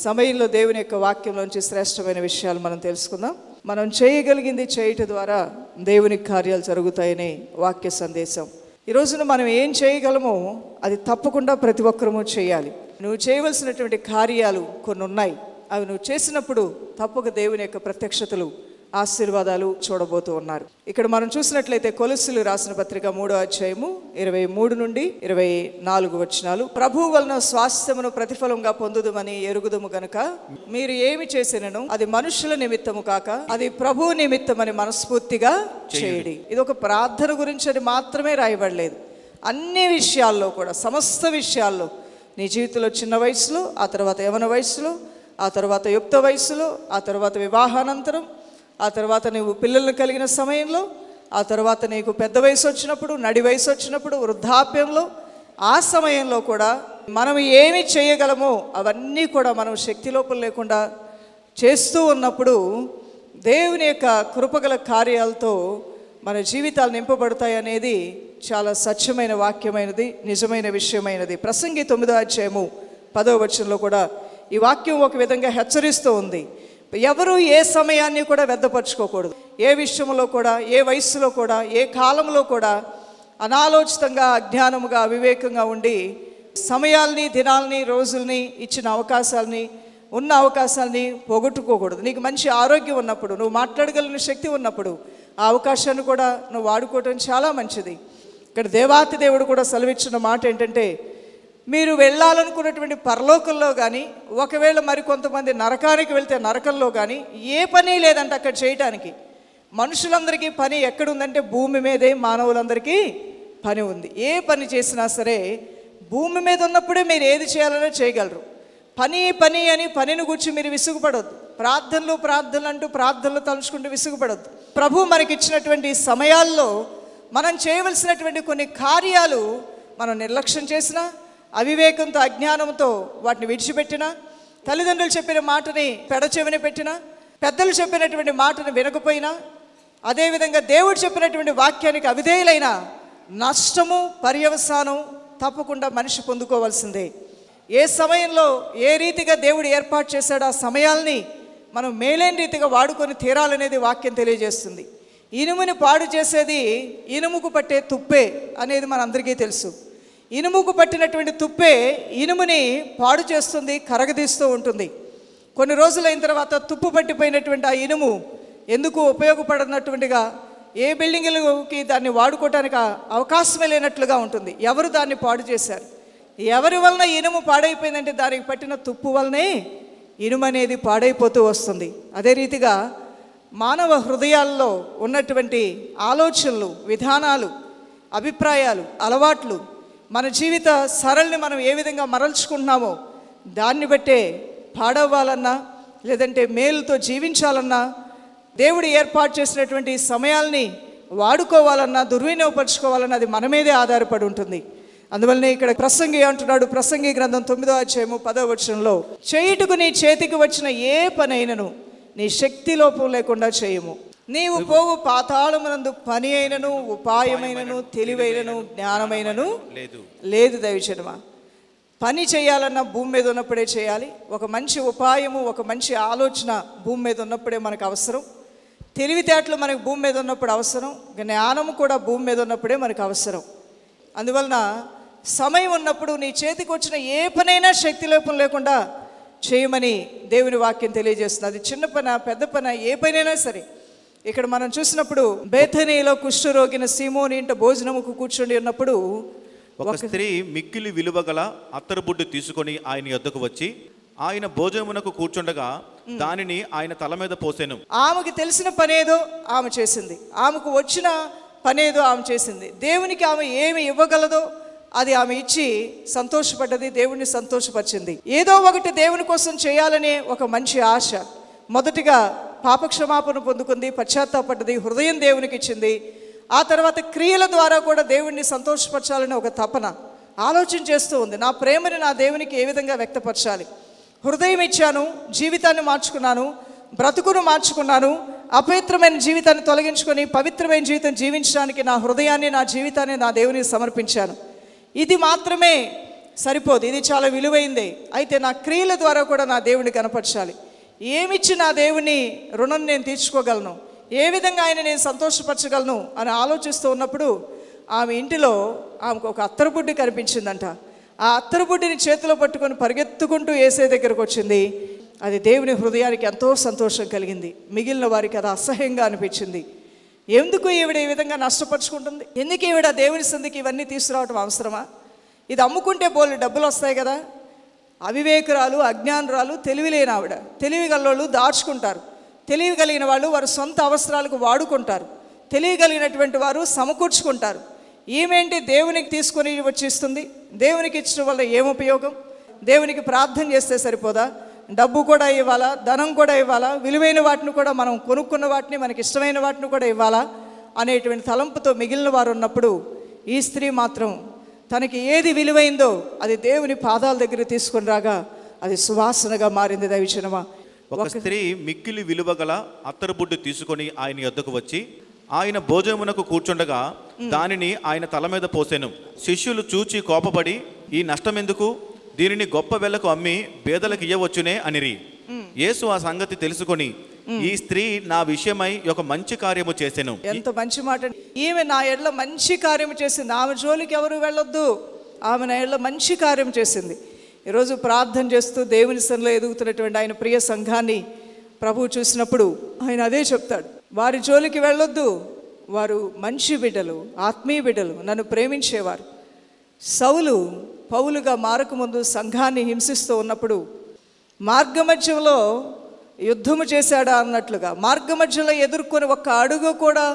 సమయంలో దేవుని యొక్క వాక్యంలోంచి శ్రేష్టమైన విషయాలు మనం తెలుసుకుందాం. మనం చేయగలిగింది చేయటం ద్వారా దేవుని కార్యాలు జరుగుతాయనే వాక్య సందేశం. ఈ రోజున మనం ఏం చేయగలమో అది తప్పకుండా ప్రతి ఒక్కరము చేయాలి. నువ్వు చేయవలసినటువంటి కార్యాలు కొన్ని ఉన్నాయి. అవి నువ్వు చేసినప్పుడు తప్పక దేవుని యొక్క ప్రత్యక్షతలు, ఆశీర్వాదాలు చూడబోతూ ఉన్నారు. ఇక్కడ మనం చూసినట్లయితే కొలస్సీలు రాసిన పత్రిక 3వ అధ్యాయము 23 నుండి 24 వచనాలు. ప్రభువు వలన స్వాస్థ్యమును ప్రతిఫలంగా పొందుదుమని ఎరుగుదుము గనుక మీరు ఏమి చేసినను అది మనుషుల నిమిత్తము కాక అది ప్రభువు నిమిత్తమని మనస్ఫూర్తిగా చేయడి. ఇది ఒక ప్రార్థన గురించి అని మాత్రమే రాయబడలేదు. అన్ని విషయాల్లో కూడా, సమస్త విషయాల్లో, నీ జీవితంలో చిన్న వయసులో, ఆ తర్వాత యవన వయసులో, ఆ తర్వాత యుక్త వయసులో, ఆ తర్వాత వివాహానంతరం, ఆ తర్వాత నువ్వు పిల్లలను కలిగిన సమయంలో, ఆ తర్వాత నీకు పెద్ద వయసు వచ్చినప్పుడు, నడి వయసు వచ్చినప్పుడు, వృద్ధాప్యంలో, ఆ సమయంలో కూడా మనం ఏమి చేయగలమో అవన్నీ కూడా మనం శక్తి లోపం లేకుండా చేస్తూ ఉన్నప్పుడు దేవుని యొక్క కృపగల కార్యాలతో మన జీవితాలు నింపబడతాయి అనేది చాలా సత్యమైన వాక్యమైనది, నిజమైన విషయమైనది. ప్రసంగి 9వ అధ్యాయము 10వ వచనంలో కూడా ఈ వాక్యం ఒక విధంగా హెచ్చరిస్తూ ఉంది. ఎవరు ఏ సమయాన్ని కూడా వ్యర్థపరచుకోకూడదు. ఏ విషయంలో కూడా, ఏ వయస్సులో కూడా, ఏ కాలంలో కూడా అనాలోచితంగా, అజ్ఞానముగా, అవివేకంగా ఉండి సమయాల్ని, దినాల్ని, రోజుల్ని, ఇచ్చిన అవకాశాలని, ఉన్న అవకాశాలని పోగొట్టుకోకూడదు. నీకు మంచి ఆరోగ్యం ఉన్నప్పుడు, నువ్వు మాట్లాడగలిగిన శక్తి ఉన్నప్పుడు ఆ అవకాశాన్ని కూడా నువ్వు వాడుకోవటం చాలా మంచిది. ఇక్కడ దేవాతి దేవుడు కూడా సెలవిచ్చిన మాట ఏంటంటే, మీరు వెళ్ళాలనుకున్నటువంటి పరలోకంలో కానీ, ఒకవేళ మరికొంతమంది నరకానికి వెళ్తే నరకంలో కానీ ఏ పని లేదంటే అక్కడ చేయటానికి. మనుషులందరికీ పని ఎక్కడుందంటే భూమి మీదే మానవులందరికీ పని ఉంది. ఏ పని చేసినా సరే భూమి మీద ఉన్నప్పుడే మీరు ఏది చేయాలనే చేయగలరు. పని పని అని పనిని గురించి మీరు విసుగుపడొద్దు. ప్రార్థనలు అంటూ ప్రార్థనలు తలుచుకుంటూ విసుగుపడొద్దు. ప్రభు మనకిచ్చినటువంటి సమయాల్లో మనం చేయవలసినటువంటి కొన్ని కార్యాలు మనం నిర్లక్ష్యం చేసినా, అవివేకంతో, అజ్ఞానంతో వాటిని విడిచిపెట్టినా, తల్లిదండ్రులు చెప్పిన మాటని పెడచెవిని పెట్టినా, పెద్దలు చెప్పినటువంటి మాటను వినకపోయినా, అదేవిధంగా దేవుడు చెప్పినటువంటి వాక్యానికి అవిధేయులైన నష్టము, పర్యవసానం తప్పకుండా మనిషి పొందుకోవాల్సిందే. ఏ సమయంలో ఏ రీతిగా దేవుడు ఏర్పాటు చేశాడో ఆ సమయాల్ని మనం మేలైన రీతిగా వాడుకొని తీరాలనేది వాక్యం తెలియజేస్తుంది. ఇనుముని పాడు చేసేది ఇనుముకు పట్టే తుప్పే అనేది మనందరికీ తెలుసు. ఇనుముకు పట్టినటువంటి తుప్పే ఇనుముని పాడు చేస్తుంది, కరగదీస్తూ ఉంటుంది. కొన్ని రోజులైన తర్వాత తుప్పు పట్టిపోయినటువంటి ఆ ఇనుము ఎందుకు ఉపయోగపడినటువంటిగా, ఏ బిల్డింగులకి దాన్ని వాడుకోవటానికి అవకాశమే లేనట్లుగా ఉంటుంది. ఎవరు దాన్ని పాడు చేశారు? ఎవరి వలన ఇనుము పాడైపోయిందంటే దానికి పట్టిన తుప్పు వలనే ఇనుము అనేది పాడైపోతూ వస్తుంది. అదే రీతిగా మానవ హృదయాల్లో ఉన్నటువంటి ఆలోచనలు, విధానాలు, అభిప్రాయాలు, అలవాట్లు, మన జీవిత సరళిని మనం ఏ విధంగా మరల్చుకుంటున్నామో దాన్ని బట్టే పాడవ్వాలన్నా, లేదంటే మేలుతో జీవించాలన్నా, దేవుడు ఏర్పాటు చేసినటువంటి సమయాల్ని వాడుకోవాలన్నా, దుర్వినియోగపరచుకోవాలన్నా అది మన మీదే ఆధారపడి ఉంటుంది. అందువల్లనే ఇక్కడ ప్రసంగి అంటున్నాడు, ప్రసంగి గ్రంథం 9వ అధ్యాయము 10వ వచనంలో, చేయుటకు నీ చేతికి వచ్చిన ఏ పనైనను నీ శక్తి లోపం లేకుండా చేయము. నీవు పోవు పాతాళమునందు పని అయినను, ఉపాయమైనను, తెలివైనను, జ్ఞానమైనను లేదు. దైవజనమా, పని చేయాలన్నా భూమి మీద ఉన్నప్పుడే చేయాలి. ఒక మంచి ఉపాయము, ఒక మంచి ఆలోచన భూమి మీద ఉన్నప్పుడే మనకు అవసరం. తెలివితేటలు మనకు భూమి మీద ఉన్నప్పుడు అవసరం. జ్ఞానము కూడా భూమి మీద ఉన్నప్పుడే మనకు అవసరం. అందువలన సమయం ఉన్నప్పుడు నీ చేతికి వచ్చిన ఏ పనైనా శక్తి లోపం లేకుండా చేయమని దేవుని వాక్యం తెలియజేస్తుంది. అది చిన్న పన, పెద్ద పన, ఏ పనైనా సరే. ఇక్కడ మనం చూసినప్పుడు బేతనీలో కుష్ఠరోగిన సీమోని ఇంట భోజనముకు కూర్చొని ఉన్నప్పుడు ఒక స్త్రీ మిక్కిలి విలువగల అత్తరుబుడ్డు తీసుకొని ఆయన యొద్దకు వచ్చి ఆయన భోజనమునకు కూర్చుండగా దానిని ఆయన తల మీద పోసెను. ఆమెకి తెలిసిన పనేదో ఆమె చేసింది, ఆమెకు వచ్చిన పనేదో ఆమె చేసింది. దేవునికి ఆమె ఏమి ఇవ్వగలదో అది ఆమె ఇచ్చి సంతోషపడ్డది, దేవుణ్ణి సంతోషపరిచింది. ఏదో ఒకటి దేవుని కోసం చేయాలనే ఒక మంచి ఆశ. మొదటిగా పాపక్షమాపణ పొందుకుంది, పశ్చాత్తాపడ్డది, హృదయం దేవునికి ఇచ్చింది. ఆ తర్వాత క్రియల ద్వారా కూడా దేవుణ్ణి సంతోషపరచాలని ఒక తపన, ఆలోచన చేస్తూ ఉంది. నా ప్రేమని నా దేవునికి ఏ విధంగా వ్యక్తపరచాలి? హృదయం ఇచ్చాను, జీవితాన్ని మార్చుకున్నాను, బ్రతుకును మార్చుకున్నాను, అపవిత్రమైన జీవితాన్ని తొలగించుకొని పవిత్రమైన జీవితం జీవించడానికి నా హృదయాన్ని, నా జీవితాన్ని నా దేవునికి సమర్పించాను. ఇది మాత్రమే సరిపోదు, ఇది చాలా విలువైందే, అయితే నా క్రియల ద్వారా కూడా నా దేవుని కనపరచాలి. ఏమిచ్చి నా దేవుని రుణం నేను తీర్చుకోగలను, ఏ విధంగా ఆయన నేను సంతోషపరచగలను అని ఆలోచిస్తూ ఉన్నప్పుడు ఆమె ఇంటిలో ఆమెకు ఒక అత్తరుబుడ్డి కనిపించిందంట. ఆ అత్తరుబుడ్డిని చేతిలో పట్టుకొని పరిగెత్తుకుంటూ యేసే దగ్గరకు వచ్చింది. అది దేవుని హృదయానికి ఎంతో సంతోషం కలిగింది. మిగిలిన వారికి అది అసహ్యంగా అనిపించింది. ఎందుకు ఈవిడ ఈ విధంగా నష్టపరుచుకుంటుంది? ఎందుకు ఈవిడ దేవుని సంధికి ఇవన్నీ తీసుకురావడం అవసరమా? ఇది అమ్ముకుంటే బోళ్ళు డబ్బులు వస్తాయి కదా. అవివేకురాలు, అజ్ఞానురాలు, తెలివి లేని ఆవిడ. తెలివి గల్లోళ్ళు దాచుకుంటారు, తెలివి కలిగిన వాళ్ళు వారి సొంత అవసరాలకు వాడుకుంటారు, తెలియగలిగినటువంటి వారు సమకూర్చుకుంటారు. ఈమెంటి దేవునికి తీసుకొని వచ్చి ఇస్తుంది? దేవునికి ఇచ్చడం వల్ల ఏం ఉపయోగం? దేవునికి ప్రార్థన చేస్తే సరిపోదా? డబ్బు కూడా ఇవ్వాలా, ధనం కూడా ఇవ్వాలా, విలువైన వాటిని కూడా మనం కొనుక్కున్న వాటిని మనకి ఇష్టమైన వాటిని కూడా ఇవ్వాలా అనేటువంటి తలంపుతో మిగిలిన వారు ఉన్నప్పుడు ఈ స్త్రీ మాత్రం తనకి ఏది విలువైందో అది దేవుని పాదాల దగ్గర తీసుకొని రాగా అది సువాసనగా మారింది. దైవజనమా, ఒక స్త్రీ మిక్కిలి విలువ గల అత్తరుబుడ్డి తీసుకొని ఆయన యొద్దకు వచ్చి ఆయన భోజనమునకు కూర్చుండగా దానిని ఆయన తల మీద పోసెను. శిష్యులు చూచి కోపపడి, ఈ నష్టమెందుకు? దీనిని గొప్ప వెలకు అమ్మి పేదలకు ఇయ్యవచ్చునే అనిరి. యేసు ఆ సంగతి తెలుసుకొని, ఈ స్త్రీ నా విషయమై ఒక మంచి కార్యము చేసెను. ఎంత మంచి మాట! ఈమె నా ఎడల మంచి కార్యము చేసింది. ఆమె జోలికి ఎవరు వెళ్ళొద్దు, ఆమె నా ఎడల మంచి కార్యం చేసింది. ఈరోజు ప్రార్థన చేస్తూ దేవుని సన్నిధిలో ఎదుగుతున్నటువంటి ఆయన ప్రియ సంఘాన్ని ప్రభువు చూసినప్పుడు ఆయన అదే చెప్తాడు, వారి జోలికి వెళ్ళొద్దు, వారు మంచి బిడ్డలు, ఆత్మీయ బిడ్డలు, నన్ను ప్రేమించేవారు. సౌలు పౌలుగా మారకముందు సంఘాన్ని హింసిస్తూ ఉన్నప్పుడు మార్గమధ్యంలో యుద్ధము చేశాడా అన్నట్లుగా మార్గమధ్యలో ఎదుర్కొని ఒక్క అడుగు కూడా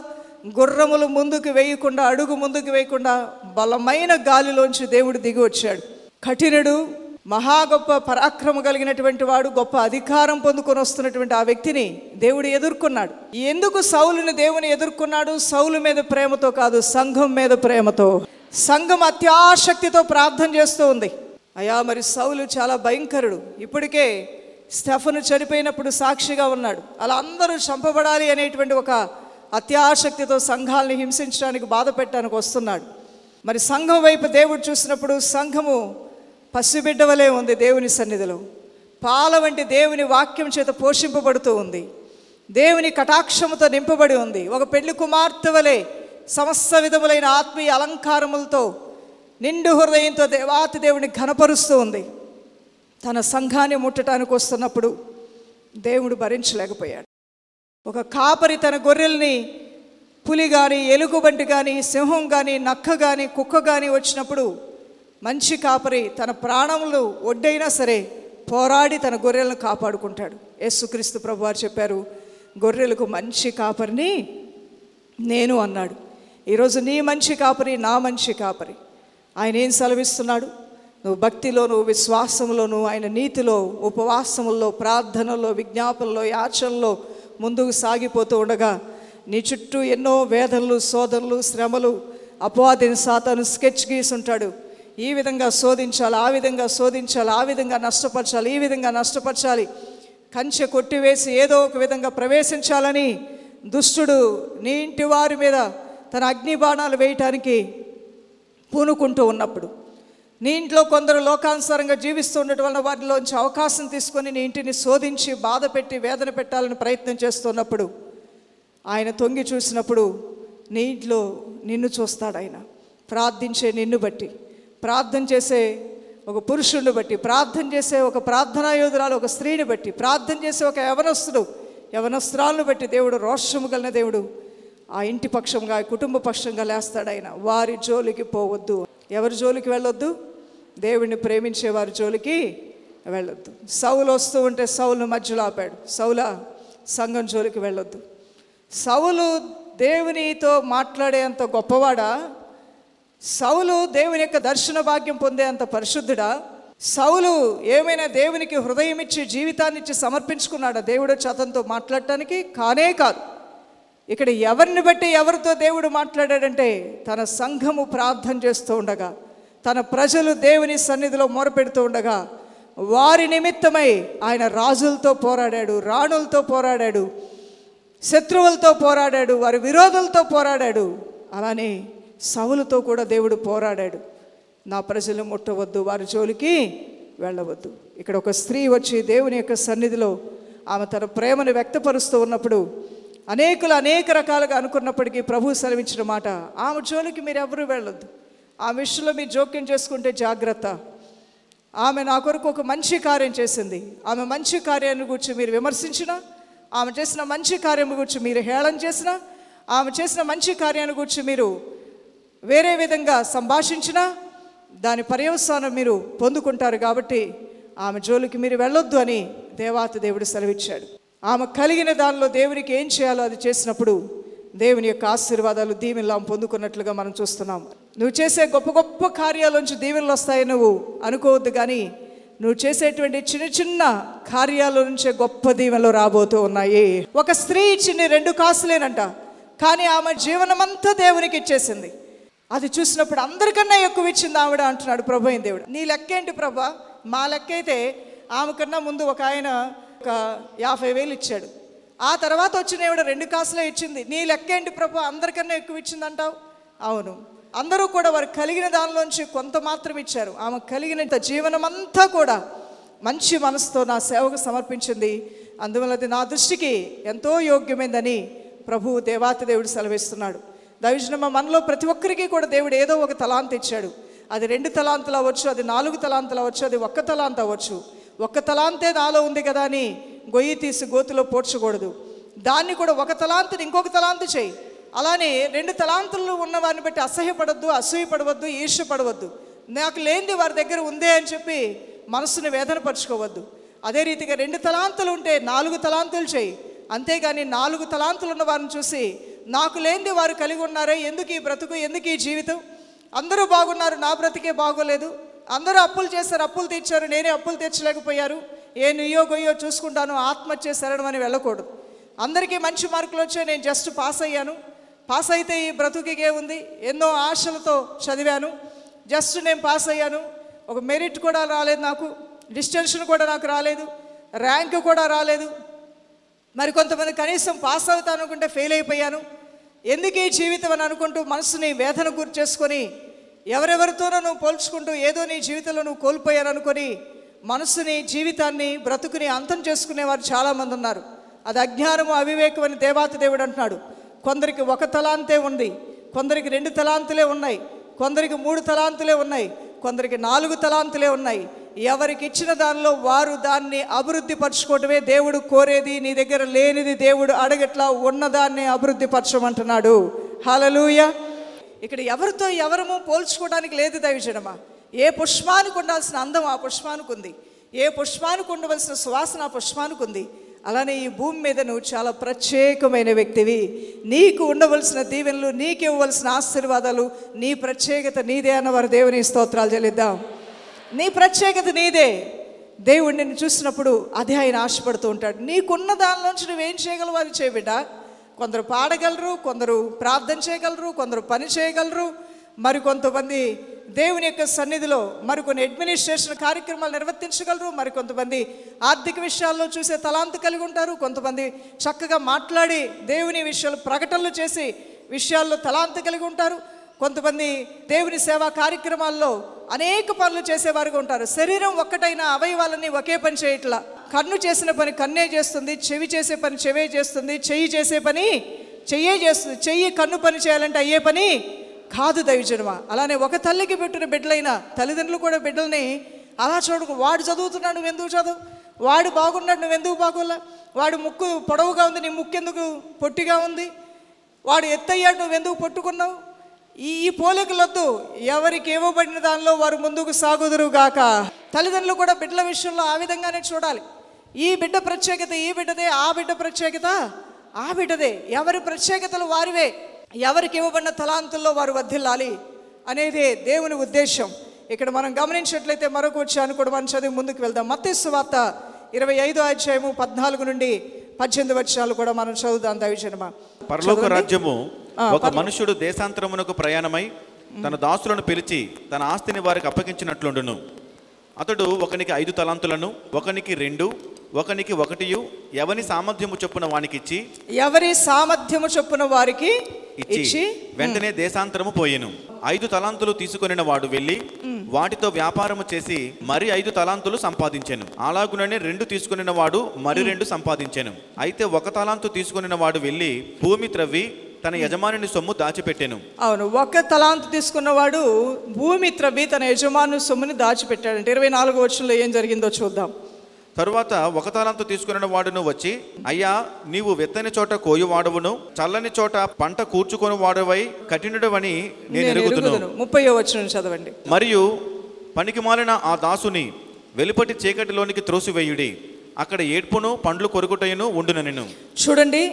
గుర్రములు ముందుకు వేయకుండా, అడుగు ముందుకు వేయకుండా బలమైన గాలిలోంచి దేవుడు దిగి వచ్చాడు. కఠినుడు, మహా గొప్ప పరాక్రమ కలిగినటువంటి వాడు, గొప్ప అధికారం పొందుకొని వస్తున్నటువంటి ఆ వ్యక్తిని దేవుడు ఎదుర్కొన్నాడు. ఎందుకు సౌలుని దేవుని ఎదుర్కొన్నాడు? సౌలు మీద ప్రేమతో కాదు, సంఘం మీద ప్రేమతో. సంఘం అత్యాశక్తితో ప్రార్థన చేస్తూ ఉంది. అయ్యా, మరి సౌలు చాలా భయంకరుడు. ఇప్పటికే స్టెఫను చనిపోయినప్పుడు సాక్షిగా ఉన్నాడు. అలా అందరూ చంపబడాలి అనేటువంటి ఒక అత్యాశక్తితో సంఘాలని హింసించడానికి, బాధ పెట్టడానికి వస్తున్నాడు. మరి సంఘం వైపు దేవుడు చూసినప్పుడు సంఘము పసిబిడ్డ వలె ఉంది దేవుని సన్నిధిలో. పాల వంటి దేవుని వాక్యం చేత పోషింపబడుతూ ఉంది, దేవుని కటాక్షముతో నింపబడి ఉంది. ఒక పెళ్లి కుమార్తె వలె సమస్త విధములైన ఆత్మీయ అలంకారములతో నిండు హృదయంతో దేవాతి దేవుని ఘనపరుస్తూ ఉంది. తన సంఘాన్ని ముట్టడానికి వస్తున్నప్పుడు దేవుడు భరించలేకపోయాడు. ఒక కాపరి తన గొర్రెల్ని పులి కానీ, ఎలుగుబంటి కానీ, సింహం కానీ, నక్క కానీ, కుక్క కానీ వచ్చినప్పుడు మంచి కాపరి తన ప్రాణములు ఒడ్డైనా సరే పోరాడి తన గొర్రెలను కాపాడుకుంటాడు. యేసుక్రీస్తు ప్రభువారు చెప్పారు, గొర్రెలకు మంచి కాపరిని నేను అన్నాడు. ఈరోజు నీ మంచి కాపరి, నా మంచి కాపరి. ఆయన ఏం సెలవిస్తున్నాడు? నువ్వు భక్తిలోను, విశ్వాసంలోను, ఆయన నీతిలో, ఉపవాసముల్లో, ప్రార్థనలో, విజ్ఞాపనలో, యాచనలో ముందుకు సాగిపోతూ ఉండగా నీ చుట్టూ ఎన్నో వేదనలు, శోధనలు, శ్రమలు, అపవాదిని సాతాను స్కెచ్ గీసుంటాడు. ఈ విధంగా శోధించాలి, ఆ విధంగా శోధించాలి, ఆ విధంగా నష్టపరచాలి, ఈ విధంగా నష్టపరచాలి, కంచె కొట్టివేసి ఏదో ఒక విధంగా ప్రవేశించాలని దుష్టుడు నీ ఇంటి వారి మీద తన అగ్ని బాణాలు వేయటానికి పూనుకుంటూ ఉన్నప్పుడు, నీ ఇంట్లో కొందరు లోకానుసారంగా జీవిస్తూ ఉండటం వలన వారిలోంచి అవకాశం తీసుకొని నీ ఇంటిని శోధించి బాధ పెట్టి వేదన పెట్టాలని ప్రయత్నం చేస్తున్నప్పుడు ఆయన తొంగి చూసినప్పుడు నీ ఇంట్లో నిన్ను చూస్తాడు. ఆయన ప్రార్థించే నిన్ను బట్టి, ప్రార్థన చేసే ఒక పురుషుడిని బట్టి, ప్రార్థన చేసే ఒక ప్రార్థనా యోధురాలు ఒక స్త్రీని బట్టి, ప్రార్థన చేసే ఒక యవనస్త్రాలను బట్టి దేవుడు రోషము కలిగిన దేవుడు ఆ ఇంటి పక్షంగా, కుటుంబ పక్షంగా లేస్తాడు. ఆయన వారి జోలికి పోవద్దు. ఎవరి జోలికి వెళ్ళొద్దు? దేవుడిని ప్రేమించే వారి జోలికి వెళ్ళొద్దు. సౌలు వస్తూ ఉంటే సౌలును మధ్యలో ఆపాడు. సౌలా, సంఘం జోలికి వెళ్ళొద్దు. సౌలు దేవునితో మాట్లాడే అంత గొప్పవాడా? సౌలు దేవుని యొక్క దర్శన భాగ్యం పొందే అంత పరిశుద్ధుడా? సౌలు ఏమైనా దేవునికి హృదయం ఇచ్చి జీవితాన్ని ఇచ్చి సమర్పించుకున్నాడా దేవుడు వచ్చి అతనితో మాట్లాడటానికి? కానే కాదు. ఇక్కడ ఎవరిని బట్టి ఎవరితో దేవుడు మాట్లాడాడంటే తన సంఘము ప్రార్థన చేస్తూ ఉండగా, తన ప్రజలు దేవుని సన్నిధిలో మొరపెడుతూ ఉండగా వారి నిమిత్తమై ఆయన రాజులతో పోరాడాడు, రాణులతో పోరాడాడు, శత్రువులతో పోరాడాడు, వారి విరోధులతో పోరాడాడు. అలానే సౌలుతో కూడా దేవుడు పోరాడాడు. నా ప్రజలు ముట్టవద్దు, వారి జోలికి వెళ్ళవద్దు. ఇక్కడ ఒక స్త్రీ వచ్చి దేవుని యొక్క సన్నిధిలో ఆమె తన ప్రేమను వ్యక్తపరుస్తూ ఉన్నప్పుడు అనేకులు అనేక రకాలుగా అనుకున్నప్పటికీ ప్రభు సెలవించిన మాట, ఆమె జోలికి మీరు ఎవరు వెళ్ళొద్దు, ఆ విషయంలో మీరు జోక్యం చేసుకుంటే జాగ్రత్త. ఆమె నా కొరకు ఒక మంచి కార్యం చేసింది, ఆమె మంచి కార్యాన్ని గురించి మీరు విమర్శించినా, ఆమె చేసిన మంచి కార్యం గురించి మీరు హేళన చేసినా, ఆమె చేసిన మంచి కార్యాన్ని గురించి మీరు వేరే విధంగా సంభాషించినా దాని పర్యవసానం మీరు పొందుకుంటారు. కాబట్టి ఆమె జోలికి మీరు వెళ్ళొద్దు అని దేవాతి దేవుడు సెలవిచ్చాడు. ఆమె కలిగిన దానిలో దేవునికి ఏం చేయాలో అది చేసినప్పుడు దేవుని యొక్క ఆశీర్వాదాలు దీవెనలు ఆమె పొందుకున్నట్లుగా మనం చూస్తున్నాం. నువ్వు చేసే గొప్ప గొప్ప కార్యాలోంచి దీవెనలు వస్తాయని నువ్వు అనుకోవద్దు, కానీ నువ్వు చేసేటువంటి చిన్న చిన్న కార్యాల నుంచే గొప్ప దీవెనలు రాబోతూ ఉన్నాయి. ఒక స్త్రీ ఇచ్చింది 2 కాసులేనంట, కానీ ఆమె జీవనమంతా దేవునికి ఇచ్చేసింది. అది చూసినప్పుడు అందరికన్నా ఎక్కువ ఇచ్చింది ఆవిడ అంటున్నాడు ప్రభు అయిన దేవుడు. నీ లెక్క ఏంటి ప్రభా? మా లెక్క అయితే ఆమె కన్నా ముందు ఒక ఆయన ఒక 50,000 ఇచ్చాడు, ఆ తర్వాత వచ్చిన ఆవిడ 2 కాసులే ఇచ్చింది. నీ లెక్క ఏంటి ప్రభా? అందరికన్నా ఎక్కువ ఇచ్చింది అంటావు. అవును, అందరూ కూడా వారు కలిగిన దానిలోంచి కొంత మాత్రం ఇచ్చారు. ఆమె కలిగినంత జీవనం అంతా కూడా మంచి మనసుతో నా సేవకు సమర్పించింది. అందువల్ల అది నా దృష్టికి ఎంతో యోగ్యమైందని ప్రభువు దేవాతి దేవుడు సెలవిస్తున్నాడు. దైవజనమ మనలో ప్రతి ఒక్కరికి కూడా దేవుడు ఏదో ఒక తలాంత్ ఇచ్చాడు. అది 2 తలాంతులు అవ్వచ్చు, అది 4 తలాంతులు అవ్వచ్చు, అది 1 తలాంత్ అవ్వచ్చు. 1 తలాంతే నాలో ఉంది కదా అని గొయ్యి తీసి గోతులో పోడ్చకూడదు. దాన్ని కూడా 1 తలాంతుని ఇంకొక తలాంతు చేయి. అలానే 2 తలాంతులు ఉన్న వారిని బట్టి అసహ్యపడవద్దు, అసూయపడవద్దు, ఈర్ష్యపడవద్దు. నాకు లేనిది వారి దగ్గర ఉందే అని చెప్పి మనసుని వేదన పరుచుకోవద్దు. అదే రీతిగా 2 తలాంతులు ఉంటే 4 తలాంతులు చేయి. అంతేగాని 4 తలాంతులు ఉన్న వారిని చూసి నాకు లేనిది వారు కలిగి ఉన్నారే, ఎందుకు ఈ బ్రతుకు, ఎందుకు ఈ జీవితం, అందరూ బాగున్నారు, నా బ్రతికే బాగోలేదు, అందరూ అప్పులు చేశారు, అప్పులు తీర్చారు, నేనే అప్పులు తీర్చలేకపోయారు, ఏ నుయ్యో గొయ్యో చూసుకుంటాను, ఆత్మహత్య శరణం అని వెళ్ళకూడదు. అందరికీ మంచి మార్కులు వచ్చాయి, నేను జస్ట్ పాస్ అయ్యాను, పాస్ అయితే ఈ బ్రతుకే ఉంది, ఎన్నో ఆశలతో చదివాను, జస్ట్ నేను పాస్ అయ్యాను, ఒక మెరిట్ కూడా రాలేదు, నాకు డిస్టింక్షన్ కూడా నాకు రాలేదు, ర్యాంక్ కూడా రాలేదు, మరి కొంతమంది కనీసం పాస్ అవుతాను అనుకుంటే ఫెయిల్ అయిపోయాను, ఎందుకు ఈ జీవితం అని అనుకుంటూ మనసుని వేదన గురి చేసుకొని ఎవరెవరితోనో నువ్వు పోల్చుకుంటూ ఏదో నీ జీవితంలో నువ్వు కోల్పోయాను అనుకొని మనసుని, జీవితాన్ని, బ్రతుకుని అంతం చేసుకునేవారు చాలామంది ఉన్నారు. అది అజ్ఞానము, అవివేకం అని దేవాతి దేవుడు అంటున్నాడు. కొందరికి 1 తలాంతే ఉంది, కొందరికి 2 తలాంతులే ఉన్నాయి, కొందరికి 3 తలాంతులే ఉన్నాయి, కొందరికి 4 తలాంతులే ఉన్నాయి. ఎవరికి ఇచ్చిన దానిలో వారు దాన్ని అభివృద్ధి పరచుకోవటమే దేవుడు కోరేది. నీ దగ్గర లేనిది దేవుడు అడగట్లా, ఉన్నదాన్ని అభివృద్ధి పరచమంటున్నాడు. హల్లెలూయా. ఇక్కడ ఎవరితో ఎవరము పోల్చుకోవడానికి లేదు దైవజనమా. ఏ పుష్పానికి ఉండాల్సిన అందం ఆ పుష్పానికి ఉంది, ఏ పుష్పానికి ఉండవలసిన సువాసన ఆ పుష్పానికి ఉంది. అలానే ఈ భూమి మీద నువ్వు చాలా ప్రత్యేకమైన వ్యక్తివి. నీకు ఉండవలసిన దీవెనలు, నీకు ఇవ్వవలసిన ఆశీర్వాదాలు, నీ ప్రత్యేకత నీదే అన్నవారు దేవుని స్తోత్రాలు చెల్లిద్దాం. నీ ప్రత్యేకత నీదే. దేవుడు నిన్ను చూసినప్పుడు అదే ఆయన ఆశపడుతూ ఉంటాడు. నీకున్న దానిలోంచి నువ్వేం చేయగలవు అది చేయబిడ్డ. కొందరు పాడగలరు, కొందరు ప్రార్థన చేయగలరు, కొందరు పని చేయగలరు, మరికొంతమంది దేవుని యొక్క సన్నిధిలో మరికొన్ని అడ్మినిస్ట్రేషన్ కార్యక్రమాలు నిర్వర్తించగలరు, మరికొంతమంది ఆర్థిక విషయాల్లో చూసే తలాంతు కలిగి ఉంటారు, కొంతమంది చక్కగా మాట్లాడి దేవుని విషయాలు ప్రకటనలు చేసి విషయాల్లో తలాంతు కలిగి ఉంటారు, కొంతమంది దేవుని సేవా కార్యక్రమాల్లో అనేక పనులు చేసేవారుగా ఉంటారు. శరీరం ఒక్కటైనా అవయవాలన్నీ ఒకే పని చేయట్లా. కన్ను చేసిన పని కన్నే చేస్తుంది, చెవి చేసే పని చెవే చేస్తుంది, చెయ్యి చేసే పని చెయ్యే చేస్తుంది. చెయ్యి కన్ను పని చేయాలంటే అయ్యే పని కాదు దైవజనమా. అలానే ఒక తల్లికి పెట్టిన బిడ్డలైన తల్లిదండ్రులు కూడా బిడ్డల్ని అలా చూడకు. వాడు చదువుతున్నాడు నువ్వు ఎందుకు చదువు, వాడు బాగున్నాడు నువ్వు ఎందుకు బాగోలా, వాడు ముక్కు పొడవుగా ఉంది నీ ముక్కు ఎందుకు పొట్టిగా ఉంది, వాడు ఎత్తయ్యాడు నువ్వు ఎందుకు పొట్టుకున్నావు. ఈ పోలికలొద్దు. ఎవరికి ఇవ్వబడిన దానిలో వారు ముందుకు సాగుదురుగాక. తల్లిదండ్రులు కూడా బిడ్డల విషయంలో ఆ విధంగానే చూడాలి. ఈ బిడ్డ ప్రత్యేకత ఈ బిడ్డదే, ఆ బిడ్డ ప్రత్యేకత ఆ బిడ్డదే. ఎవరి ప్రత్యేకతలు వారివే. ఎవరికి ఇవ్వబడిన తలాంతుల్లో వారు వర్ధిల్లాలి అనేదే దేవుని ఉద్దేశం. ఇక్కడ మనం గమనించినట్లయితే మరొక వచ్చాను కూడా మనం చదివి ముందుకు వెళ్దాం. మత్తయి సువార్త 25వ అధ్యాయము 14 నుండి 18 వచనాలు కూడా మనం చదువుదాం దైవజనమా. పరలోక రాజ్యము ఒక మనుషుడు దేశాంతరమునకు ప్రయాణమై తన దాసులను పిలిచి తన ఆస్తిని వారికి అప్పగించినట్లుండును. అతడు ఒకనికి 5 తలాంతులను, ఒకనికి 2, ఒకనికి 1, ఎవని సామర్థ్యము చొప్పున వానికి ఇచ్చి, ఎవరి సామర్థ్యము చొప్పున వారికి ఇచ్చి వెంటనే దేశాంతరము పోయెను. 5 తలాంతులు తీసుకొనిన వాడు వెళ్ళి వాటితో వ్యాపారము చేసి మరి 5 తలాంతులు సంపాదించెను. అలాగుననే 2 తీసుకొనిన వాడు మరి 2 సంపాదించెను. అయితే 1 తలాంతు తీసుకొనిన వాడు వెళ్ళి భూమి త్రవ్వి తన యజమానుని సొమ్ము దాచిపెట్టాను. అవును, 1 తలాంతు తీసుకున్నవాడు భూమి త్రవ్వి తన యజమాను సొమ్ముని దాచిపెట్టాడంటే 24వ వచనంలో ఏం జరిగిందో చూద్దాం. తరువాత 1 తలాంతు తీసుకున్న వాడును వచ్చి, అయ్యా, నీవు వెత్తని చోట కోయువాడవును, చల్లని చోట పంట కూర్చుకొని వాడవై కఠినుడవని నేను ఎరుగుదును. 30వ వచనం చదవండి. మరియు పనికిమాలిన ఆ దాసుని వెలుపటి చీకటిలోనికి త్రోసివేయుడి, అక్కడ ఏడ్పును పండ్లు కొరుకుటయును ఉండునెను. చూడండి,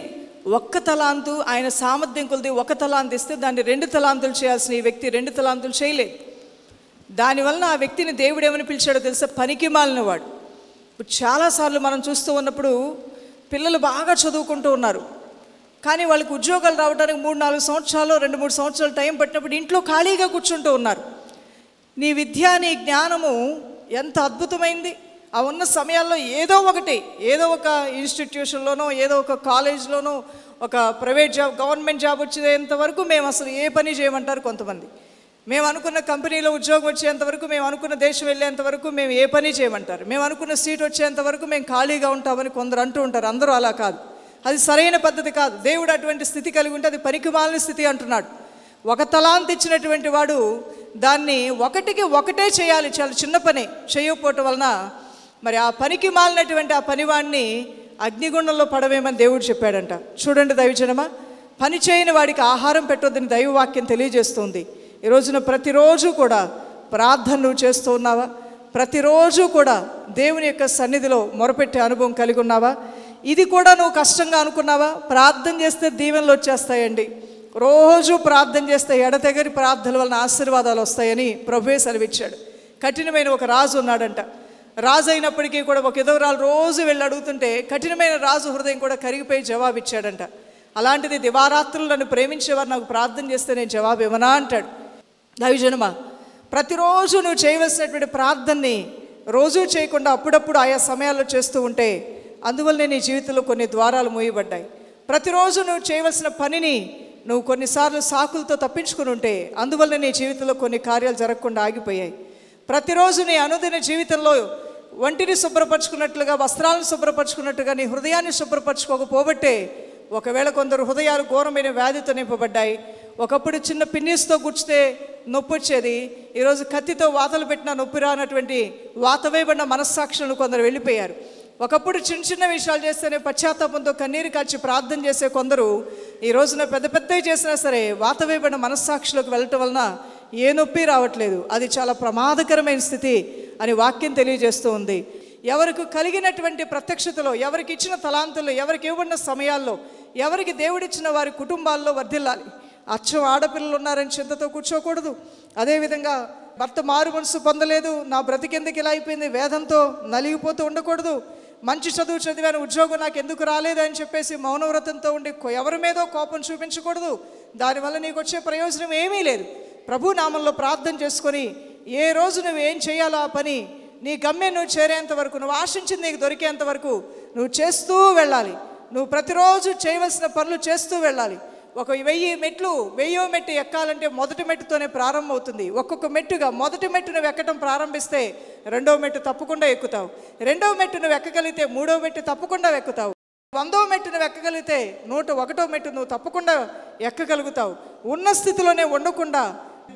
1 తలాంతు ఆయన సామర్థ్యం కొలిది 1 తలాంతు ఇస్తే దాన్ని 2 తలాంతులు చేయాల్సిన ఈ వ్యక్తి 2 తలాంతులు చేయలేదు. దానివలన ఆ వ్యక్తిని దేవుడు ఏమని పిలిచాడో తెలుసా? పనికి మాలిన వాడు. చాలాసార్లు మనం చూస్తూ ఉన్నప్పుడు పిల్లలు బాగా చదువుకుంటూ ఉన్నారు, కానీ వాళ్ళకి ఉద్యోగాలు రావడానికి 3-4 సంవత్సరాలు 2-3 సంవత్సరాలు టైం పట్టినప్పుడు ఇంట్లో ఖాళీగా కూర్చుంటూ ఉన్నారు. నీ విద్య, నీ జ్ఞానము ఎంత అద్భుతమైంది. ఆ ఉన్న సమయాల్లో ఏదో ఒక ఇన్స్టిట్యూషన్లోనో ఏదో ఒక కాలేజ్లోనో ఒక ప్రైవేట్ జాబ్, గవర్నమెంట్ జాబ్ వచ్చేంత వరకు మేము అసలు ఏ పని చేయమంటారు కొంతమంది. మేము అనుకున్న కంపెనీలో ఉద్యోగం వచ్చేంతవరకు, మేము అనుకున్న దేశం వెళ్ళేంత వరకు మేము ఏ పని చేయమంటారు. మేము అనుకున్న సీట్ వచ్చేంత వరకు మేము ఖాళీగా ఉంటామని కొందరు అంటూ ఉంటారు. అందరూ అలా కాదు, అది సరైన పద్ధతి కాదు. దేవుడు అటువంటి స్థితి కలిగి ఉంటే అది పనికిమాలిన స్థితి అంటున్నాడు. 1 తలాంతు ఇచ్చినటువంటి వాడు దాన్ని 1కి 1 చేయాలి, చాలా చిన్న పని చేయకపోవటం వలన మరి ఆ పనికి మాలినటువంటి ఆ పనివాడిని అగ్నిగుండంలో పడవేమని దేవుడు చెప్పాడంట. చూడండి దైవజనమా, పని చేయని వాడికి ఆహారం పెట్టొద్దని దైవవాక్యం తెలియజేస్తుంది. ఈ రోజున ప్రతిరోజు కూడా ప్రార్థన నువ్వు చేస్తూ ఉన్నావా? ప్రతిరోజు కూడా దేవుని యొక్క సన్నిధిలో మొరపెట్టే అనుభవం కలిగి ఉన్నావా? ఇది కూడా నువ్వు కష్టంగా అనుకున్నావా? ప్రార్థన చేస్తే దీవెనలు వచ్చేస్తాయండి. రోజు ప్రార్థన చేస్తే ఎడతెగని ప్రార్థనల వలన ఆశీర్వాదాలు వస్తాయని ప్రభువే సెలవిచ్చాడు. కఠినమైన ఒక రాజు ఉన్నాడంట. రాజు అయినప్పటికీ కూడా ఒక ఎదవరాలు రోజు వెళ్ళి అడుగుతుంటే కఠినమైన రాజు హృదయం కూడా కరిగిపోయి జవాబిచ్చాడంట. అలాంటిది దివారాత్రులు నన్ను ప్రేమించేవారు నాకు ప్రార్థన చేస్తే నేను జవాబు ఇవ్వనా అంటాడు. దైవజనమా, ప్రతిరోజు నువ్వు చేయవలసినటువంటి ప్రార్థనని రోజు చేయకుండా అప్పుడప్పుడు ఆయా సమయాల్లో చేస్తూ ఉంటే అందువల్లనే నీ జీవితంలో కొన్ని ద్వారాలు మూయబడ్డాయి. ప్రతిరోజు నువ్వు చేయవలసిన పనిని నువ్వు కొన్నిసార్లు సాకులతో తప్పించుకుని ఉంటే అందువల్ల నీ జీవితంలో కొన్ని కార్యాలు జరగకుండా ఆగిపోయాయి. ప్రతిరోజు నీ అనుదిన జీవితంలో ఒంటిని శుభ్రపరచుకున్నట్లుగా, వస్త్రాలను శుభ్రపరచుకున్నట్టుగా నీ హృదయాన్ని శుభ్రపరచుకోకపోబట్టే ఒకవేళ కొందరు హృదయాలు ఘోరమైన వ్యాధితో నింపబడ్డాయి. ఒకప్పుడు చిన్న పిన్నీస్తో గుచ్చితే నొప్పి వచ్చేది, ఈరోజు కత్తితో వాతలు పెట్టినా నొప్పి రానటువంటి వాతవేయబడిన మనస్సాక్షులను కొందరు వెళ్ళిపోయారు. ఒకప్పుడు చిన్న చిన్న విషయాలు చేస్తేనే పశ్చాత్తాపంతో కన్నీరు కాచి ప్రార్థన చేసే కొందరు ఈ రోజున పెద్ద పెద్దవి చేసినా సరే వాతవేయబడిన మనస్సాక్షులకు వెళ్ళటం వలన ఏ నొప్పి రావట్లేదు. అది చాలా ప్రమాదకరమైన స్థితి అని వాక్యం తెలియజేస్తూ ఉంది. ఎవరికి కలిగినటువంటి ప్రత్యక్షతలో, ఎవరికి ఇచ్చిన తలాంతుల్లో, ఎవరికి ఇవ్వబడిన సమయాల్లో, ఎవరికి దేవుడిచ్చిన వారి కుటుంబాల్లో వర్ధిల్లాలి. అచ్చం ఆడపిల్లలు ఉన్నారని చింతతో కూర్చోకూడదు. అదేవిధంగా భర్త మారు మనసు పొందలేదు, నా బ్రతికెందుకు ఇలా అయిపోయింది, వేదంతో నలిగిపోతూ ఉండకూడదు. మంచి చదువు చదివాను, ఉద్యోగం నాకు ఎందుకు రాలేదు అని చెప్పేసి మౌనవ్రతంతో ఉండి ఎవరి మీదో కోపం చూపించకూడదు. దానివల్ల నీకు వచ్చే ప్రయోజనం ఏమీ లేదు. ప్రభు నామంలో ప్రార్థన చేసుకొని ఏ రోజు నువ్వు ఏం చేయాలో ఆ పని నీ గమ్యం నువ్వు చేరేంత వరకు, నువ్వు ఆశించింది నీకు దొరికేంత వరకు నువ్వు చేస్తూ వెళ్ళాలి. నువ్వు ప్రతిరోజు చేయవలసిన పనులు చేస్తూ వెళ్ళాలి. ఒక 1000 మెట్లు 1000వ మెట్టు ఎక్కాలంటే మొదటి మెట్టుతోనే ప్రారంభమవుతుంది. ఒక్కొక్క మెట్టుగా మొదటి మెట్టు నువ్వు ఎక్కడం ప్రారంభిస్తే 2వ మెట్టు తప్పకుండా ఎక్కుతావు. 2వ మెట్టు నువ్వు ఎక్కగలిగితే 3వ మెట్టు తప్పకుండా ఎక్కుతావు. 100వ మెట్టు నువ్వు ఎక్కగలిగితే 101వ మెట్టు నువ్వు తప్పకుండా ఎక్కగలుగుతావు. ఉన్న స్థితిలోనే ఉండకుండా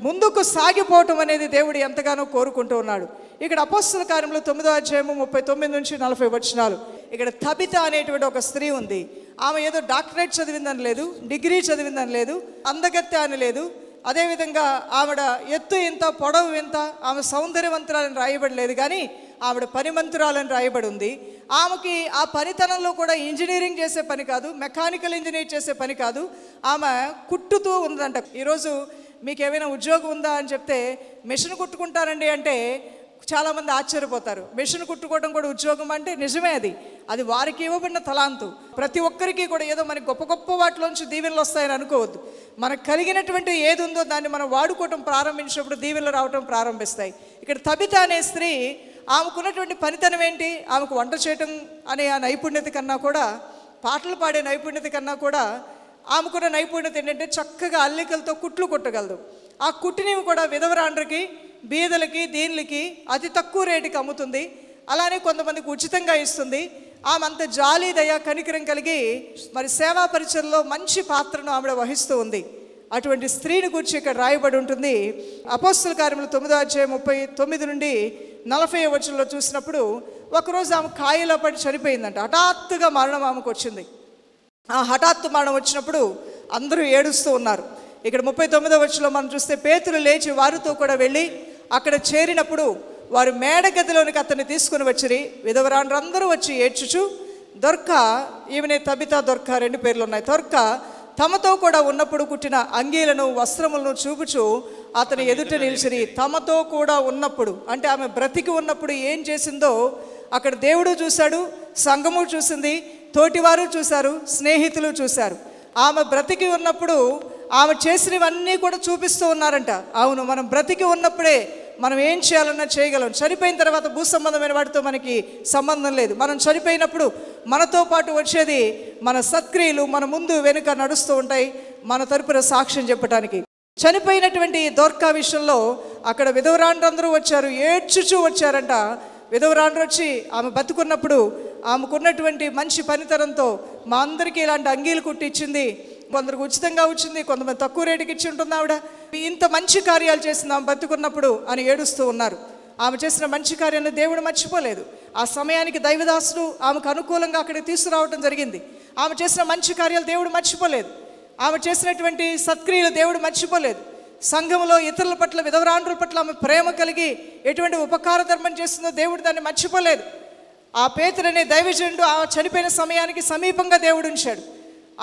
ముందుకు సాగిపోవటం అనేది దేవుడు ఎంతగానో కోరుకుంటూ ఉన్నాడు. ఇక్కడ అపోస్తల కార్యములు 9వ అధ్యాయము 39 నుంచి 40 వచనాలు. ఇక్కడ తబిత అనేటువంటి ఒక స్త్రీ ఉంది. ఆమె ఏదో డాక్టరేట్ చదివిందని లేదు, డిగ్రీ చదివిందని లేదు, అందగత్తె అని లేదు. అదేవిధంగా ఆవిడ ఎత్తు ఇంత, పొడవు ఇంత, ఆమె సౌందర్యవంతురాలని రాయబడలేదు, కానీ ఆవిడ పనిమంతురాలని రాయబడి ఉంది. ఆమెకి ఆ పనితనంలో కూడా ఇంజనీరింగ్ చేసే పని కాదు, మెకానికల్ ఇంజనీర్ చేసే పని కాదు, ఆమె కుట్టుతూ ఉందంట. ఈరోజు మీకు ఏమైనా ఉద్యోగం ఉందా అని చెప్తే మిషన్ కుట్టుకుంటానండి అంటే చాలామంది ఆశ్చర్యపోతారు. మిషన్ కుట్టుకోవడం కూడా ఉద్యోగం అంటే నిజమే, అది వారికి ఇవ్వబడిన తలాంతు. ప్రతి ఒక్కరికి కూడా ఏదో మనకి గొప్ప గొప్ప వాటిలోంచి దీవెనలు వస్తాయని అనుకోవద్దు. మనకు కలిగినటువంటి ఏది ఉందో దాన్ని మనం వాడుకోవటం ప్రారంభించినప్పుడు దీవెనలు రావటం ప్రారంభిస్తాయి. ఇక్కడ తబిత అనే స్త్రీ, ఆమెకున్నటువంటి పనితనం ఏంటి? ఆమెకు వంట చేయటం అనే ఆ నైపుణ్యత కన్నా కూడా, పాటలు పాడే నైపుణ్యత కన్నా కూడా ఆమెకున్న నైపుణ్యత ఏంటంటే చక్కగా అల్లికలతో కుట్లు కుట్టగలదు. ఆ కుట్టినవి కూడా విధవరాండ్రకి, బీదలకి, దీనులకి అతి తక్కువ రేటుకి అమ్ముతుంది. అలానే కొంతమందికి ఉచితంగా ఇస్తుంది. ఆమె అంత జాలి, దయ, కనికరం కలిగి మరి సేవా పరిచయంలో మంచి పాత్రను ఆవిడ వహిస్తూ ఉంది. అటువంటి స్త్రీని గురించి ఇక్కడ రాయబడి ఉంటుంది. అపోస్తల కార్యములు 9వ అధ్యాయం 39 నుండి 40వ వచనంలో చూసినప్పుడు ఒకరోజు ఆమె కాయలో పడి చనిపోయిందంట. హఠాత్తుగా మరణం ఆమెకు వచ్చింది. ఆ హఠాత్తు మరణం వచ్చినప్పుడు అందరూ ఏడుస్తూ ఉన్నారు. ఇక్కడ 39వ వచనంలో మనం చూస్తే పేతురు లేచి వారితో కూడా వెళ్ళి అక్కడ చేరినప్పుడు వారు మేడగదిలోనికి అతన్ని తీసుకుని వచ్చిరి. విధవరాండ్రందరూ వచ్చి ఏడ్చుచు దొర్క, ఈమెనే తబితా దొర్క, 2 పేర్లు ఉన్నాయి, దొర్క తమతో కూడా ఉన్నప్పుడు కుట్టిన అంగీలను వస్త్రములను చూపుచు అతని ఎదుట నిలిచిరి. తమతో కూడా ఉన్నప్పుడు అంటే ఆమె బ్రతికి ఉన్నప్పుడు ఏం చేసిందో అక్కడ దేవుడు చూశాడు, సంఘము చూసింది, తోటివారు చూశారు, స్నేహితులు చూశారు. ఆమె బ్రతికి ఉన్నప్పుడు ఆమె చేసినవన్నీ కూడా చూపిస్తూ ఉన్నారంట. అవును, మనం బ్రతికి ఉన్నప్పుడే మనం ఏం చేయాలన్నా చేయగలం. చనిపోయిన తర్వాత భూ సంబంధమైన వాటితో మనకి సంబంధం లేదు. మనం చనిపోయినప్పుడు మనతో పాటు వచ్చేది మన సత్క్రియలు మన ముందు వెనుక నడుస్తూ ఉంటాయి, మన తరపున సాక్ష్యం చెప్పడానికి. చనిపోయినటువంటి దొర్కా విషయంలో అక్కడ విధవరాండ్రందరూ వచ్చారు, ఏడ్చుచూ వచ్చారంట. విధవరాండ్రు వచ్చి ఆమె బతుకున్నప్పుడు ఆమెకున్నటువంటి మంచి పనితనంతో మా అందరికీ ఇలాంటి అంగీలు కుట్టి ఇచ్చింది. కొందరికి ఉచితంగా వచ్చింది, కొంతమంది తక్కువ రేటుకి ఇచ్చి ఉంటుంది. ఆవిడ ఇంత మంచి కార్యాలు చేసింది ఆమె బతుకున్నప్పుడు అని ఏడుస్తూ ఉన్నారు. ఆమె చేసిన మంచి కార్యాన్ని దేవుడు మర్చిపోలేదు. ఆ సమయానికి దైవదాసుడు ఆమెకు అనుకూలంగా అక్కడికి తీసుకురావడం జరిగింది. ఆమె చేసిన మంచి కార్యాలు దేవుడు మర్చిపోలేదు. ఆమె చేసినటువంటి సత్క్రియలు దేవుడు మర్చిపోలేదు. సంఘంలో ఇతరుల పట్ల, విధవరాండ్రుల పట్ల ఆమె ప్రేమ కలిగి ఎటువంటి ఉపకార ధర్మం చేస్తుందో దేవుడు దాన్ని మర్చిపోలేదు. ఆ పేతురు అనే దైవజనుడు ఆ చనిపోయిన సమయానికి సమీపంగా దేవుడు ఉంచాడు.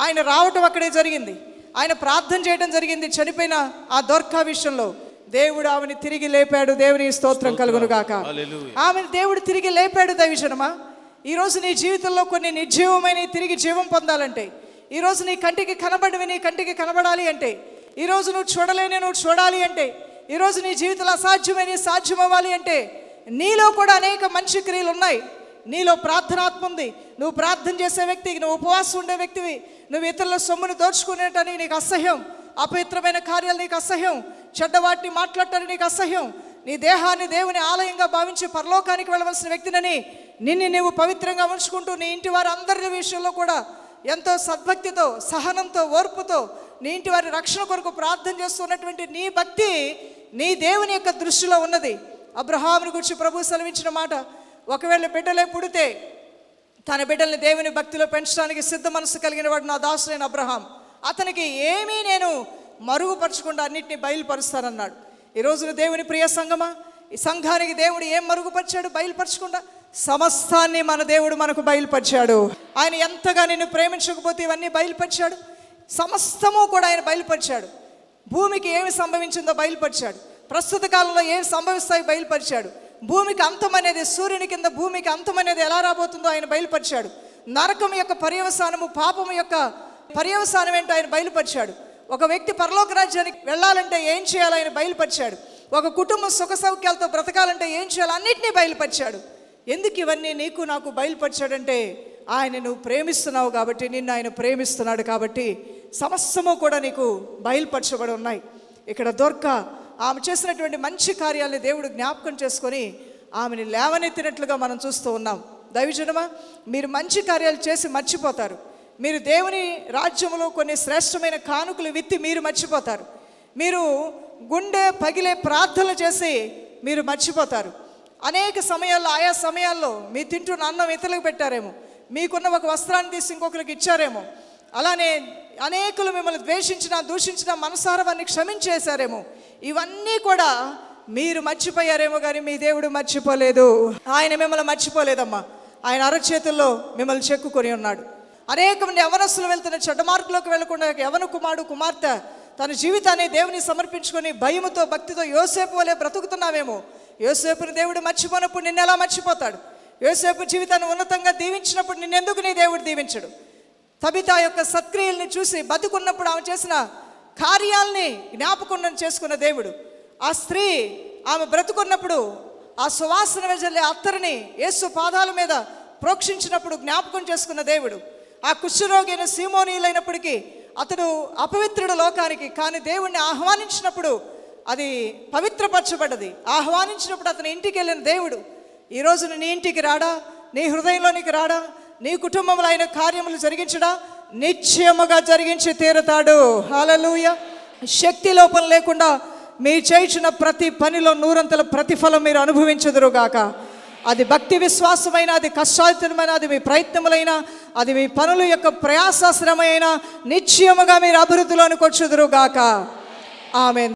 ఆయన రావటం అక్కడే జరిగింది. ఆయన ప్రార్థన చేయడం జరిగింది. చనిపోయిన ఆ దొర్కా విషయంలో దేవుడు ఆమెను తిరిగి లేపాడు. దేవుని స్తోత్రం కలుగును గాక. ఆమెను దేవుడు తిరిగి లేపాడు. దైవజనమా, ఈరోజు నీ జీవితంలో కొన్ని నిర్జీవమైన తిరిగి జీవం పొందాలంటే, ఈరోజు నీ కంటికి కనబడివి నీ కంటికి కనబడాలి అంటే, ఈరోజు నువ్వు చూడలేని నువ్వు చూడాలి అంటే, ఈరోజు నీ జీవితంలో అసాధ్యమైన సాధ్యం అవ్వాలి అంటే, నీలో కూడా అనేక మంచి క్రియలు ఉన్నాయి. నీలో ప్రార్థనాత్మ ఉంది. నువ్వు ప్రార్థన చేసే వ్యక్తివి, నువ్వు ఉపవాసం ఉండే వ్యక్తివి, నువ్వు ఇతరుల సొమ్మును దోచుకునేటానికి నీకు అసహ్యం, అపవిత్రమైన కార్యాలు నీకు అసహ్యం, చెడ్డవాటిని మాట్లాడటానికి నీకు అసహ్యం, నీ దేహాన్ని దేవుని ఆలయంగా భావించి పరలోకానికి వెళ్ళవలసిన వ్యక్తినని నిన్ను నీవు పవిత్రంగా ఉంచుకుంటూ నీ ఇంటి వారి అందరి విషయంలో కూడా ఎంతో సద్భక్తితో, సహనంతో, ఓర్పుతో నీ ఇంటి వారి రక్షణ కొరకు ప్రార్థన చేస్తున్నటువంటి నీ భక్తి నీ దేవుని యొక్క దృష్టిలో ఉన్నది. అబ్రహాముని గురించి ప్రభు సెలవించిన మాట, ఒకవేళ బిడ్డలే పుడితే తన బిడ్డల్ని దేవుని భక్తిలో పెంచడానికి సిద్ధ మనసు కలిగిన వాడు నా దాసుడైన అబ్రహాం, అతనికి ఏమీ నేను మరుగుపరచకుండా అన్నింటినీ బయలుపరుస్తానన్నాడు. ఈరోజున దేవుని ప్రియ సంఘమా, ఈ సంఘానికి దేవుడు ఏం మరుగుపరిచాడు? బయలుపరచకుండా సమస్తాన్ని మన దేవుడు మనకు బయలుపరిచాడు. ఆయన ఎంతగా నిన్ను ప్రేమించకపోతే ఇవన్నీ బయలుపరిచాడు. సమస్తము కూడా ఆయన బయలుపరిచాడు. భూమికి ఏమి సంభవించిందో బయలుపరిచాడు. ప్రస్తుత కాలంలో ఏమి సంభవిస్తాయో బయలుపరిచాడు. భూమికి అంతం అనేది, సూర్యుని కింద భూమికి అంతం అనేది ఎలా రాబోతుందో ఆయన బయలుపరిచాడు. నరకం యొక్క పర్యవసానము, పాపం యొక్క పర్యవసానం ఏంటో ఆయన బయలుపరిచాడు. ఒక వ్యక్తి పరలోక రాజ్యానికి వెళ్ళాలంటే ఏం చేయాలో ఆయన బయలుపరిచాడు. ఒక కుటుంబం సుఖ సౌఖ్యాలతో బ్రతకాలంటే ఏం చేయాలో అన్నింటినీ బయలుపరిచాడు. ఎందుకు ఇవన్నీ నీకు నాకు బయలుపరిచాడంటే, ఆయన నువ్వు ప్రేమిస్తున్నావు కాబట్టి, నిన్ను ఆయన ప్రేమిస్తున్నాడు కాబట్టి సమస్తము కూడా నీకు బయలుపరచబడి ఉన్నాయి. ఇక్కడ దొర్క ఆమె చేసినటువంటి మంచి కార్యాలని దేవుడు జ్ఞాపకం చేసుకొని ఆమెని లేవనెత్తినట్లుగా మనం చూస్తూ ఉన్నాం. దైవజనమా, మీరు మంచి కార్యాలు చేసి మర్చిపోతారు. మీరు దేవుని రాజ్యంలో కొన్ని శ్రేష్టమైన కానుకలు విత్తి మీరు మర్చిపోతారు. మీరు గుండె పగిలే ప్రార్థనలు చేసి మీరు మర్చిపోతారు. అనేక సమయాల్లో, ఆయా సమయాల్లో మీ తింటున్న అన్నం ఇతరులకు పెట్టారేమో, మీకున్న ఒక వస్త్రాన్ని తీసి ఇంకొకరికి ఇచ్చారేమో, అలానే అనేకులు మిమ్మల్ని ద్వేషించిన, దూషించిన మనసారా వారిని క్షమించేశారేమో. ఇవన్నీ కూడా మీరు మర్చిపోయారేమో కానీ మీ దేవుడు మర్చిపోలేదు. ఆయన మిమ్మల్ని మర్చిపోలేదమ్మా. ఆయన అరచేతుల్లో మిమ్మల్ని చెక్కుకొని ఉన్నాడు. అనేక మంది యవనస్తులు వెళ్తున్న చెడ్డ మార్గంలోకి వెళ్లకుండా యవన కుమారుడు, కుమార్తె తన జీవితాన్ని దేవుని సమర్పించుకొని భయముతో, భక్తితో యోసేపు వలె బ్రతుకుతున్నావేమో. యోసేపుని దేవుడు మర్చిపోయినప్పుడు నిన్నెలా మర్చిపోతాడు? యోసేపు జీవితాన్ని ఉన్నతంగా దీవించినప్పుడు నిన్నెందుకు నీ దేవుడు దీవించడు? తబితా యొక్క సత్క్రియల్ని చూసి బతుకున్నప్పుడు ఆమె చేసిన కార్యాలని జ్ఞాపకం చేసుకున్న దేవుడు, ఆ స్త్రీ ఆమె బ్రతుకున్నప్పుడు ఆ సువాసన వెజల్లే అత్తరిని యేసు పాదాల మీద ప్రోక్షించినప్పుడు జ్ఞాపకం చేసుకున్న దేవుడు, ఆ కుష్ఠరోగి అయిన సీమోనీయులైనప్పటికీ అతడు అపవిత్రుడు లోకానికి, కానీ దేవుణ్ణి ఆహ్వానించినప్పుడు అది పవిత్రపరచబడ్డది. ఆహ్వానించినప్పుడు అతని ఇంటికి వెళ్ళిన దేవుడు ఈరోజు నీ ఇంటికి రాడా, నీ హృదయంలోనికి రాడా, నీ కుటుంబంలో ఆయన కార్యములు జరిగించడా? నిశ్చయముగా జరిగించి తీరుతాడు. హల్లెలూయా. శక్తి లోపం లేకుండా మీరు చేయించిన ప్రతి పనిలో 100 ప్రతిఫలం మీరు అనుభవించుదురుగాక. అది భక్తి విశ్వాసమైన, అది కష్టార్జితమైన, అది మీ ప్రయత్నములైనా, అది మీ పనుల యొక్క ప్రయాసశ్రమైన నిశ్చయముగా మీరు అభివృద్ధిలోనికి వచ్చుదురుగాక. ఆమేన్.